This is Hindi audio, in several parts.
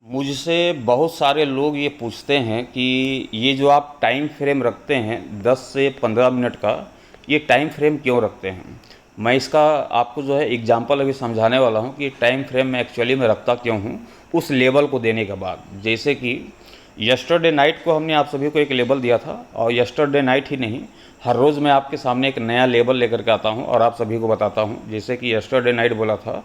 मुझसे बहुत सारे लोग ये पूछते हैं कि ये जो आप टाइम फ्रेम रखते हैं 10 से 15 मिनट का, ये टाइम फ्रेम क्यों रखते हैं। मैं इसका आपको जो है एग्जांपल अभी समझाने वाला हूँ कि टाइम फ्रेम मैं एक्चुअली में रखता क्यों हूँ उस लेबल को देने के बाद। जैसे कि यस्टरडे नाइट को हमने आप सभी को एक लेबल दिया था, और यस्टरडे नाइट ही नहीं, हर रोज़ मैं आपके सामने एक नया लेबल लेकर के आता हूँ और आप सभी को बताता हूँ। जैसे कि यस्टरडे नाइट बोला था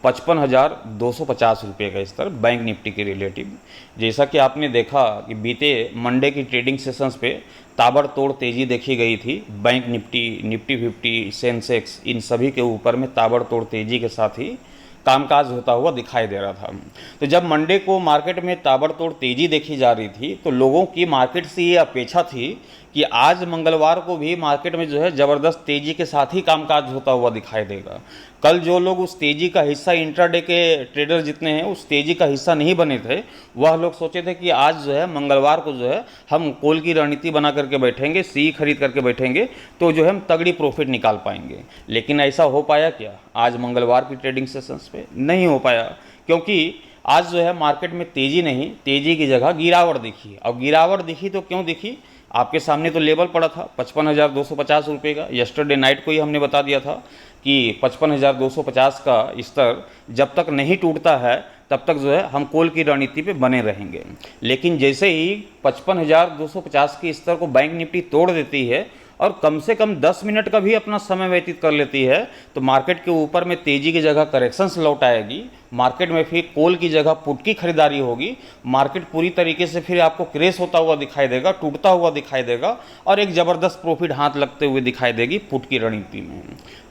55,250 रुपये का स्तर बैंक निफ्टी के रिलेटिव। जैसा कि आपने देखा कि बीते मंडे की ट्रेडिंग सेशंस पे ताबड़तोड़ तेज़ी देखी गई थी। बैंक निफ्टी, निफ्टी 50, सेंसेक्स, इन सभी के ऊपर में ताबड़तोड़ तेज़ी के साथ ही कामकाज होता हुआ दिखाई दे रहा था। तो जब मंडे को मार्केट में ताबड़तोड़ तेज़ी देखी जा रही थी तो लोगों की मार्केट से ये अपेक्षा थी कि आज मंगलवार को भी मार्केट में जो है ज़बरदस्त तेज़ी के साथ ही कामकाज होता हुआ दिखाई देगा। कल जो लोग उस तेज़ी का हिस्सा, इंट्राडे के ट्रेडर जितने हैं उस तेज़ी का हिस्सा नहीं बने थे, वह लोग सोचे थे कि आज जो है मंगलवार को जो है हम कॉल की रणनीति बना करके बैठेंगे, सी खरीद करके बैठेंगे तो जो है हम तगड़ी प्रॉफिट निकाल पाएंगे। लेकिन ऐसा हो पाया क्या? आज मंगलवार की ट्रेडिंग सेशंस पे नहीं हो पाया, क्योंकि आज जो है मार्केट में तेज़ी नहीं, तेज़ी की जगह गिरावट दिखी। और गिरावट दिखी तो क्यों दिखी? आपके सामने तो लेवल पड़ा था 55,250 रुपये का। यस्टरडे नाइट को ही हमने बता दिया था कि 55,250 का स्तर जब तक नहीं टूटता है तब तक जो है हम कॉल की रणनीति पे बने रहेंगे। लेकिन जैसे ही 55,250 के स्तर को बैंक निफ्टी तोड़ देती है और कम से कम 10 मिनट का भी अपना समय व्यतीत कर लेती है तो मार्केट के ऊपर में तेज़ी की जगह करेक्शंस लौट आएगी। मार्केट में फिर कॉल की जगह पुट की खरीदारी होगी। मार्केट पूरी तरीके से फिर आपको क्रेश होता हुआ दिखाई देगा, टूटता हुआ दिखाई देगा और एक ज़बरदस्त प्रॉफिट हाथ लगते हुए दिखाई देगी पुट की रणनीति में।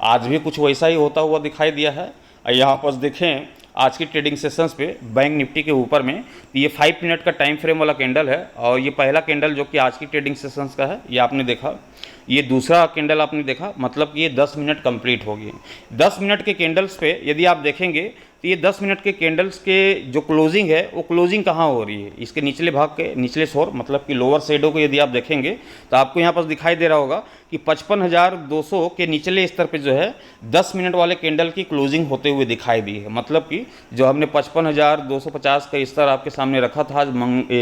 आज भी कुछ वैसा ही होता हुआ दिखाई दिया है। यहाँ पर देखें आज की ट्रेडिंग सेशंस पे बैंक निफ्टी के ऊपर में ये 5 मिनट का टाइम फ्रेम वाला कैंडल है, और ये पहला कैंडल जो कि आज की ट्रेडिंग सेशंस का है ये आपने देखा। ये दूसरा कैंडल आपने देखा, मतलब कि ये 10 मिनट कंप्लीट हो गए। 10 मिनट के कैंडल्स पे यदि आप देखेंगे तो ये 10 मिनट के कैंडल्स के जो क्लोजिंग है वो क्लोजिंग कहाँ हो रही है? इसके निचले भाग के निचले छोर, मतलब कि लोअर शेडो को यदि आप देखेंगे तो आपको यहाँ पर दिखाई दे रहा होगा कि 55,200 के निचले स्तर पे जो है 10 मिनट वाले कैंडल की क्लोजिंग होते हुए दिखाई दी है। मतलब कि जो हमने 55,250 का स्तर आपके सामने रखा था आज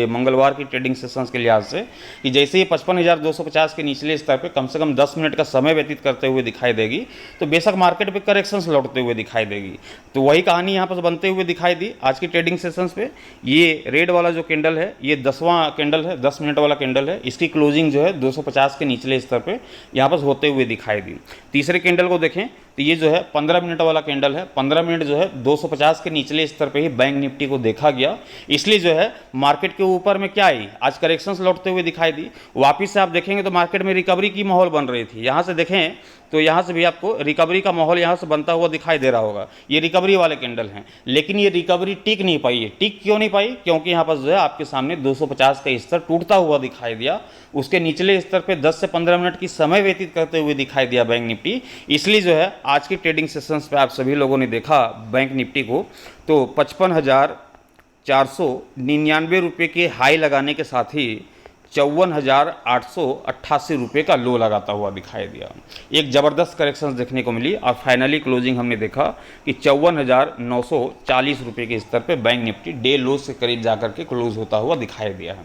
मंगलवार की ट्रेडिंग सेशंस के लिहाज से, कि जैसे ही 55,250 के निचले स्तर पे कम से कम 10 मिनट का समय व्यतीत करते हुए दिखाई देगी तो बेशक मार्केट पे करेक्शंस लौटते हुए दिखाई देगी। तो वही कहानी यहाँ पर बनते हुए दिखाई दी आज की ट्रेडिंग सेशंस पे। ये रेड वाला जो कैंडल है ये 10वां कैंडल है, 10 मिनट वाला कैंडल है। इसकी क्लोजिंग जो है 250 के निचले स्तर पे यहाँ पर होते हुए दिखाई दी। तीसरे कैंडल को देखें तो ये जो है 15 मिनट वाला कैंडल है। 15 मिनट जो है 250 के निचले स्तर पे ही बैंक निफ्टी को देखा गया, इसलिए जो है मार्केट के ऊपर में क्या आई, आज करेक्शंस लौटते हुए दिखाई दी। वापिस से आप देखेंगे तो मार्केट में रिकवरी की माहौल बन रही थी। यहाँ से देखें तो यहाँ से भी आपको रिकवरी का माहौल यहाँ से बनता हुआ दिखाई दे रहा होगा। ये रिकवरी वाले कैंडल हैं, लेकिन ये रिकवरी टिक नहीं पाई है। टिक क्यों नहीं पाई? क्योंकि यहाँ पर जो है आपके सामने 250 का स्तर टूटता हुआ दिखाई दिया, उसके निचले स्तर पे 10 से 15 मिनट की समय व्यतीत करते हुए दिखाई दिया बैंक निफ्टी। इसलिए जो है आज की ट्रेडिंग सेशंस पे आप सभी लोगों ने देखा बैंक निफ्टी को तो 55,499 रुपये के हाई लगाने के साथ ही 54,888 रुपये का लो लगाता हुआ दिखाई दिया। एक ज़बरदस्त करेक्शन देखने को मिली और फाइनली क्लोजिंग हमने देखा कि 54,940 रुपये के स्तर पे बैंक निफ्टी डे लो से करीब जाकर के क्लोज होता हुआ दिखाई दिया है।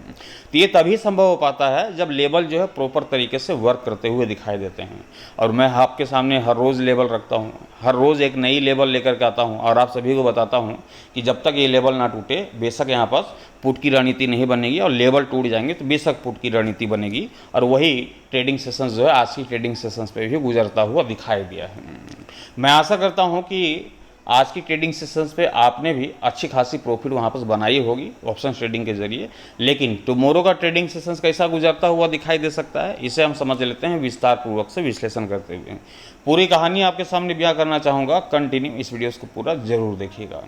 तो ये तभी संभव हो पाता है जब लेवल जो है प्रॉपर तरीके से वर्क करते हुए दिखाई देते हैं। और मैं आपके सामने हर रोज़ लेवल रखता हूँ, हर रोज़ एक नई लेवल लेकर के आता हूँ और आप सभी को बताता हूँ कि जब तक ये लेवल ना टूटे बेशक यहाँ पर पुट की रणनीति नहीं बनेगी, और लेवल टूट जाएंगे तो बेशक पुट की रणनीति बनेगी। और वही ट्रेडिंग सेशंस जो है आज की ट्रेडिंग सेशंस पे भी गुजरता हुआ दिखाई दिया है। मैं आशा करता हूँ कि आज की ट्रेडिंग सेशंस पे आपने भी अच्छी खासी प्रॉफिट वहाँ पर बनाई होगी ऑप्शन ट्रेडिंग के जरिए। लेकिन टुमारो का ट्रेडिंग सेशंस कैसा गुजरता हुआ दिखाई दे सकता है, इसे हम समझ लेते हैं विस्तार पूर्वक से विश्लेषण करते हुए। पूरी कहानी आपके सामने बयां करना चाहूँगा, कंटिन्यू इस वीडियोस को पूरा जरूर देखिएगा।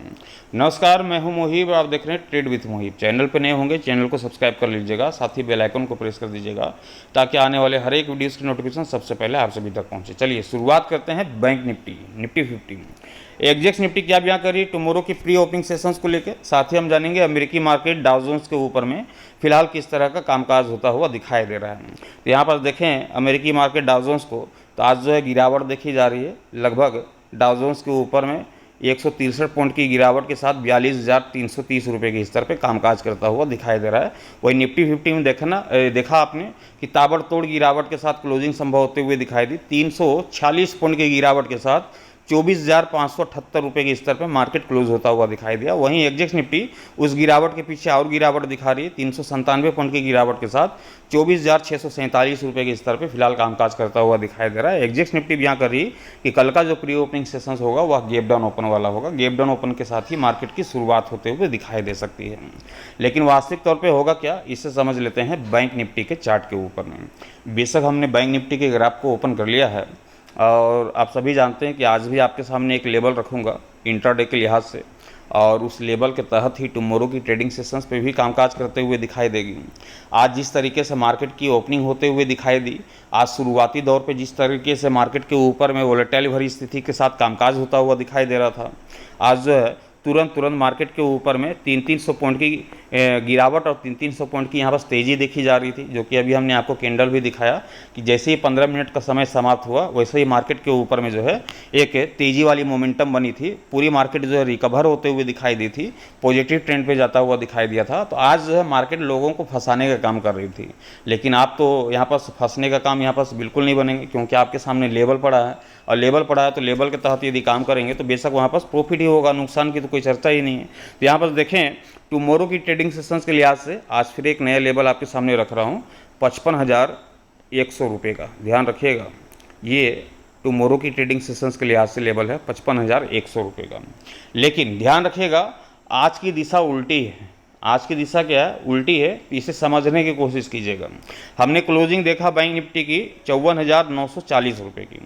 नमस्कार, मैं हूं मोहिब और आप देख रहे हैं ट्रेड विथ मोहिब। चैनल पर नए होंगे चैनल को सब्सक्राइब कर लीजिएगा, साथ ही बेल आइकन को प्रेस कर दीजिएगा ताकि आने वाले हर एक वीडियोज़ की नोटिफिकेशन सबसे पहले आप सभी तक पहुँचे। चलिए शुरुआत करते हैं बैंक निफ्टी, निफ्टी 50। एग्जेक्स निफ्टी क्या बयां करी टुमारो की प्री ओपनिंग सेशंस को लेकर। साथ ही हम जानेंगे अमेरिकी मार्केट डाउ जोन्स के ऊपर में फिलहाल किस तरह का कामकाज होता हुआ दिखाई दे रहा है। तो यहाँ पर देखें अमेरिकी मार्केट डाउ जोन्स को, तो आज जो है गिरावट देखी जा रही है। लगभग डाउ जोन्स के ऊपर में 163 पॉइंट की गिरावट के साथ 42,330 रुपये के स्तर पे कामकाज करता हुआ दिखाई दे रहा है। वही निफ्टी 50 में देखा आपने कि ताबड़तोड़ गिरावट के साथ क्लोजिंग संभव होते हुए दिखाई दी। 346 पॉइंट की गिरावट के साथ 24,578 रुपये के स्तर पर मार्केट क्लोज होता हुआ दिखाई दिया। वहीं एग्जेक्स निफ्टी उस गिरावट के पीछे और गिरावट दिखा रही है। 397 पॉइंट की गिरावट के साथ 24,647 रुपये के स्तर पर फिलहाल कामकाज करता हुआ दिखाई दे रहा है। एग्जेक्स निफ्टी भी यहाँ कर रही है कि कल का जो प्री ओपनिंग सेशंस होगा वह गैप डाउन ओपन वाला होगा। गैप डाउन ओपन के साथ ही मार्केट की शुरुआत होते हुए दिखाई दे सकती है। लेकिन वास्तविक तौर पर होगा क्या, इसे समझ लेते हैं बैंक निफ्टी के चार्ट के ऊपर में। बेशक हमने बैंक निफ्टी के ग्राफ को ओपन कर लिया है और आप सभी जानते हैं कि आज भी आपके सामने एक लेवल रखूंगा इंट्राडे के लिहाज से, और उस लेवल के तहत ही टुमारो की ट्रेडिंग सेशंस पे भी कामकाज करते हुए दिखाई देगी। आज जिस तरीके से मार्केट की ओपनिंग होते हुए दिखाई दी, आज शुरुआती दौर पे जिस तरीके से मार्केट के ऊपर में वोलेटाइल भरी स्थिति के साथ कामकाज होता हुआ दिखाई दे रहा था, आज जो है तुरंत मार्केट के ऊपर में 300 पॉइंट की गिरावट और 300 पॉइंट की यहाँ पर तेज़ी देखी जा रही थी, जो कि अभी हमने आपको कैंडल भी दिखाया कि जैसे ही 15 मिनट का समय समाप्त हुआ वैसे ही मार्केट के ऊपर में जो है एक तेज़ी वाली मोमेंटम बनी थी। पूरी मार्केट जो है रिकवर होते हुए दिखाई दी थी, पॉजिटिव ट्रेंड पे जाता हुआ दिखाई दिया था। तो आज जो है मार्केट लोगों को फंसाने का काम कर रही थी, लेकिन आप तो यहाँ पर फंसने का काम यहाँ पर बिल्कुल नहीं बनेंगे, क्योंकि आपके सामने लेवल पड़ा है और लेवल पड़ा है तो लेवल के तहत यदि काम करेंगे तो बेशक वहाँ पर प्रॉफिट ही होगा, नुकसान की तो कोई चर्चा ही नहीं है। तो यहाँ पर देखें टुमारो की ट्रेडिंग सेशंस के लिहाज से आज फिर एक नया लेवल आपके सामने रख रहा हूँ 55,100 रुपये का। ध्यान रखिएगा, ये टुमारो की ट्रेडिंग सेशंस के लिहाज से लेवल है 55,100 रुपये का। लेकिन ध्यान रखिएगा, आज की दिशा उल्टी है। आज की दिशा क्या है? उल्टी है। इसे समझने की कोशिश कीजिएगा। हमने क्लोजिंग देखा बैंक निफ्टी की 54,940 रुपये की।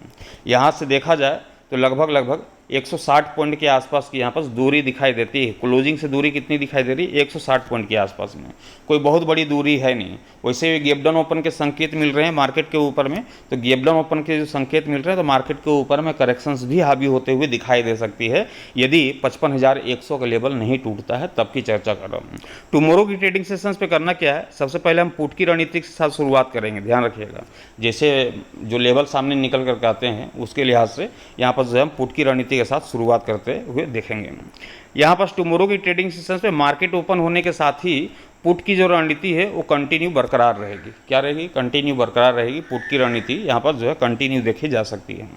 यहाँ से देखा जाए तो लगभग 160 पॉइंट के आसपास की यहाँ पर दूरी दिखाई देती है। क्लोजिंग से दूरी कितनी दिखाई दे रही है? 160 पॉइंट के आसपास में, कोई बहुत बड़ी दूरी है नहीं। वैसे गैप डाउन ओपन के संकेत मिल रहे हैं मार्केट के ऊपर में, तो गैप डाउन ओपन के जो संकेत मिल रहे हैं तो मार्केट के ऊपर में करेक्शंस भी हावी होते हुए दिखाई दे सकती है, यदि 55,100 का लेवल नहीं टूटता है तब की चर्चा कर रहा हूँ। टुमारो की ट्रेडिंग सेशंस पे करना क्या है, सबसे पहले हम पुट की रणनीति के साथ शुरुआत करेंगे। ध्यान रखिएगा, जैसे जो लेवल सामने निकल करके आते हैं उसके लिहाज से यहाँ पर जो है हम पुट की रणनीति के साथ शुरुआत करते हुए देखेंगे। यहाँ पर टुमारो की ट्रेडिंग सेशंस पे मार्केट ओपन होने के साथ ही पुट की जो रणनीति है वो कंटिन्यू बरकरार रहेगी। क्या रहेगी? कंटिन्यू बरकरार रहेगी। पुट की रणनीति यहाँ पर जो है कंटिन्यू देखी जा सकती है।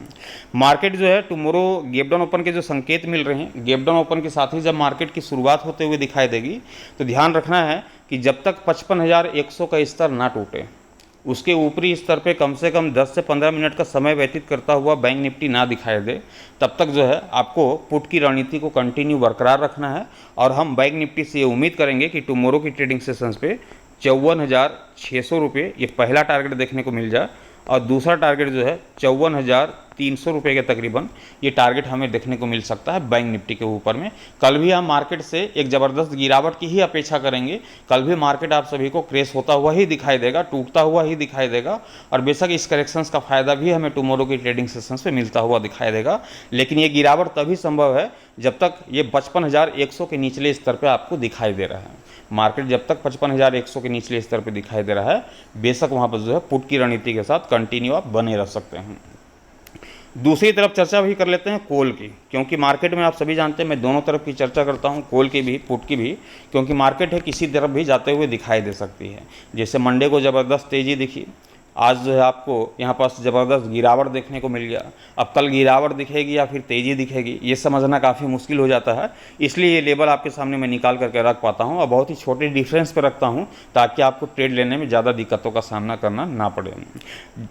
मार्केट जो है टुमारो गैप डाउन ओपन के जो संकेत मिल रहे हैं, गैप डाउन ओपन के साथ ही जब मार्केट की शुरुआत होते हुए दिखाई देगी तो ध्यान रखना है कि जब तक 55,100 का स्तर ना टूटे, उसके ऊपरी स्तर पे कम से कम 10 से 15 मिनट का समय व्यतीत करता हुआ बैंक निफ्टी ना दिखाई दे, तब तक जो है आपको पुट की रणनीति को कंटिन्यू बरकरार रखना है। और हम बैंक निफ्टी से ये उम्मीद करेंगे कि टुमारो की ट्रेडिंग सेशंस पे 54,600 रुपये ये पहला टारगेट देखने को मिल जाए, और दूसरा टारगेट जो है 54,300 रुपये के तकरीबन ये टारगेट हमें देखने को मिल सकता है बैंक निफ्टी के ऊपर में। कल भी हम मार्केट से एक ज़बरदस्त गिरावट की ही अपेक्षा करेंगे। कल भी मार्केट आप सभी को क्रेश होता हुआ ही दिखाई देगा, टूटता हुआ ही दिखाई देगा, और बेशक इस करेक्शंस का फायदा भी हमें टुमारो की ट्रेडिंग सेशंस पे मिलता हुआ दिखाई देगा। लेकिन ये गिरावट तभी संभव है जब तक ये 55,100 के निचले स्तर पर आपको दिखाई दे रहा है। मार्केट जब तक 55,100 के निचले स्तर पर दिखाई दे रहा है, बेशक वहाँ पर जो है पुट की रणनीति के साथ कंटिन्यू आप बने रह सकते हैं। दूसरी तरफ चर्चा भी कर लेते हैं कोल की, क्योंकि मार्केट में आप सभी जानते हैं मैं दोनों तरफ की चर्चा करता हूं, कोल की भी पुट की भी, क्योंकि मार्केट है किसी तरफ भी जाते हुए दिखाई दे सकती है। जैसे मंडे को ज़बरदस्त तेज़ी दिखी, आज जो है आपको यहाँ पास ज़बरदस्त गिरावट देखने को मिल गया। अब कल गिरावट दिखेगी या फिर तेज़ी दिखेगी, ये समझना काफ़ी मुश्किल हो जाता है। इसलिए ये लेवल आपके सामने मैं निकाल करके रख पाता हूँ और बहुत ही छोटे डिफरेंस पे रखता हूँ, ताकि आपको ट्रेड लेने में ज़्यादा दिक्कतों का सामना करना ना पड़े।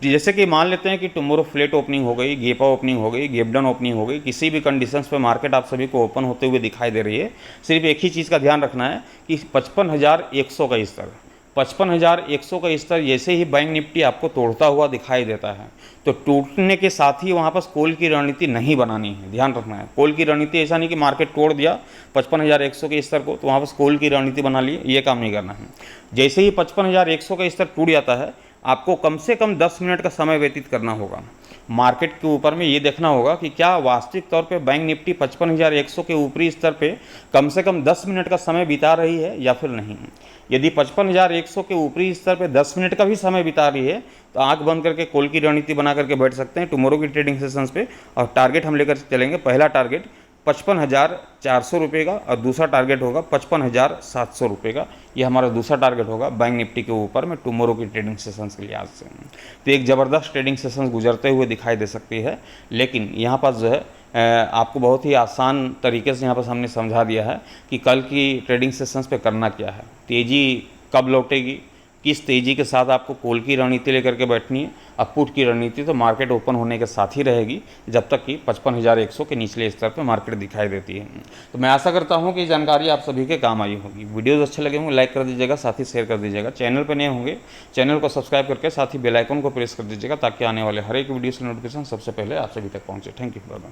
जैसे कि मान लेते हैं कि टुमारो फ्लैट ओपनिंग हो गई, गेपा ओपनिंग हो गई, गैप डाउन ओपनिंग हो गई, किसी भी कंडीशंस पे मार्केट आप सभी को ओपन होते हुए दिखाई दे रही है। सिर्फ एक ही चीज़ का ध्यान रखना है कि 55,100 का स्तर, 55,100 का स्तर जैसे ही बैंक निफ्टी आपको तोड़ता हुआ दिखाई देता है, तो टूटने के साथ ही वहाँ पर कॉल की रणनीति नहीं बनानी है। ध्यान रखना है, कॉल की रणनीति ऐसा नहीं कि मार्केट तोड़ दिया 55,100 के स्तर को तो वहाँ पर कॉल की रणनीति बना ली, ये काम नहीं करना है। जैसे ही 55,100 का स्तर टूट जाता है, आपको कम से कम 10 मिनट का समय व्यतीत करना होगा। मार्केट के ऊपर में ये देखना होगा कि क्या वास्तविक तौर पे बैंक निफ्टी 55,100 के ऊपरी स्तर पे कम से कम 10 मिनट का समय बिता रही है या फिर नहीं। यदि 55,100 के ऊपरी स्तर पे 10 मिनट का भी समय बिता रही है तो आंख बंद करके कॉल की रणनीति बना करके बैठ सकते हैं टुमारो की ट्रेडिंग सेशंस पे, और टारगेट हम लेकर चलेंगे। पहला टारगेट 55,400 रुपये का, और दूसरा टारगेट होगा 55,700 रुपये का। ये हमारा दूसरा टारगेट होगा बैंक निफ्टी के ऊपर में टुमारो की ट्रेडिंग सेशंस के लिहाज से। तो एक ज़बरदस्त ट्रेडिंग सेशंस गुजरते हुए दिखाई दे सकती है, लेकिन यहाँ पर जो है आपको बहुत ही आसान तरीके से यहाँ पर हमने समझा दिया है कि कल की ट्रेडिंग सेशंस पे करना क्या है, तेज़ी कब लौटेगी, किस तेज़ी के साथ आपको कॉल की रणनीति लेकर के बैठनी है। अब पुट की रणनीति तो मार्केट ओपन होने के साथ ही रहेगी, जब तक कि 55,100 के निचले स्तर पर मार्केट दिखाई देती है। तो मैं आशा करता हूँ कि जानकारी आप सभी के काम आई होगी। वीडियोज़ अच्छे लगे होंगे लाइक कर दीजिएगा, साथ ही शेयर कर दीजिएगा। चैनल पर नए होंगे चैनल को सब्सक्राइब करके साथ ही बेल आइकन को प्रेस कर दीजिएगा, ताकि आने वाले हर एक वीडियो से नोटिफिकेशन सबसे पहले आप सभी तक पहुँचे। Thank you, bye bye.